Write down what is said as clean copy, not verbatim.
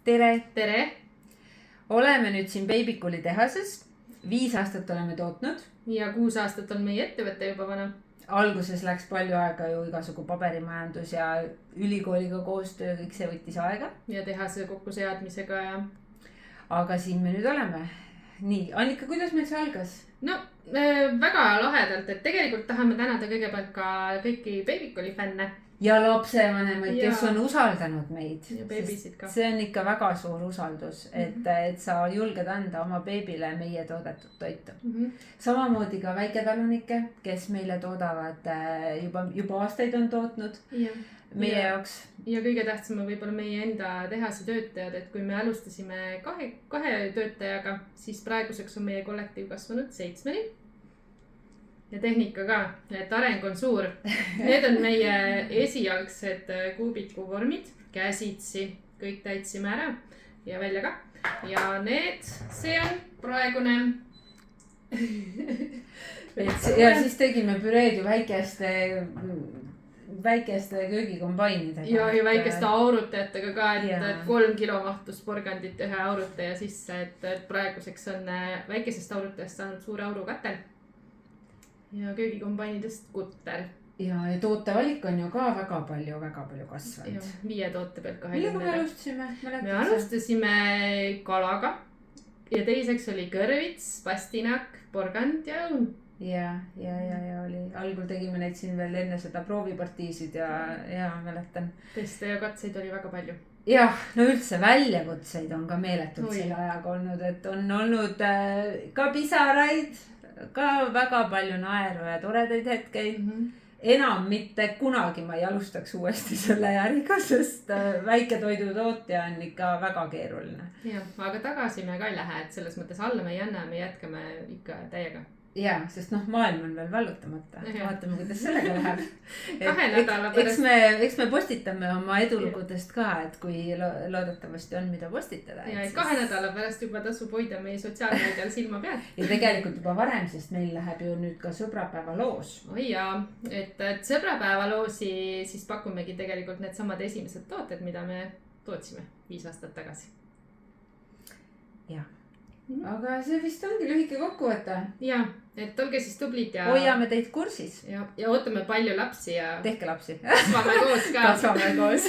tere! Tere! Oleme nüüd siin Babycooli tehases. 5 aastat oleme tootnud. Ja 6 aastat on meie ettevõte juba vana. Alguses läks palju aega ju igasugu paberimajandus ja ülikooliga koostöö, kõik see võttis aega. Ja tehase kokkuseadmisega ja... Aga siin me nüüd oleme. Nii, Annika, kuidas meil see algas? No, väga lahedalt, et tegelikult tahame tänada kõigepealt ka kõiki Babycooli fänne. Ja lapsevanemaid, kes on usaldanud meid. Ja beebisid ka. See on ikka väga suur usaldus, et sa julged anda oma beebile meie toodetud toitu. Samamoodi ka väiketalunikke, kes meile toodavad juba aastaid on tootnud meie jaoks. Ja kõige tähtsam on võib-olla meie enda tehase töötajad, et kui me alustasime kahe töötajaga, siis praeguseks on meie kollektiiv kasvanud 7-ni. Ja tehnika ka, et areng on suur. Need on meie esialgsed kuubiku vormid, käsitsi, kõik täitsime ära ja välja ka. Ja see on praegune. Ja siis tegime püreed ju väikeste köögikombainidega. Ja väikeste aurutajatega ka, et 3 kilo mahtus porgandit ühe aurutaja sisse, et praeguseks on väikesest aurutajast saanud suur aurukatel. Ja köögikombainidest kutter. Ja tootevalik on ju ka väga palju kasvanud. Ja 5 toote pealt 20. Millega me alustasime? Me alustasime kalaga. Ja teiseks oli kõrvits, pastinak, porgand ja õun. Ja oli. Algul tegime neid siin veel enne seda proovipartiisid ja mäletan. Teste ja katseid oli väga palju. Jah, no üldse väljakutseid on ka meeletult selle ajaga olnud, et on olnud ka pisaraid, ka väga palju naeru ja toredaid hetkeid. Enam mitte kunagi ma ei alustaks uuesti selle äriga, sest väiketoidu tootja on ikka väga keeruline. Ja, aga tagasi me ka ei lähe, et selles mõttes alla me ei anna, me jätkame ikka täiega. Ja, sest maailm on veel vallutamata. Vaatame, kuidas sellega läheb. 2 nädala pärast. Eks me postitame oma edulugudest ka, et kui loodetavasti on mida postitada. Ja 2 nädala pärast juba tasub hoida meie sotsiaalmeedial silma peal. Ja tegelikult juba varem, sest meil läheb ju nüüd ka sõbrapäeva loos. Oi jaa, et sõbrapäeva loosi siis pakumegi tegelikult need samad esimesed tooted, mida me tootsime 5 aastat tagasi. Jah. Aga see vist ongi lühike kokkuvõte. Ja, et olge siis tublid ja... Hoiame teid kursis. Ja ootame palju lapsi ja... Tehke lapsi. Kasvame koos ka. Kasvame koos.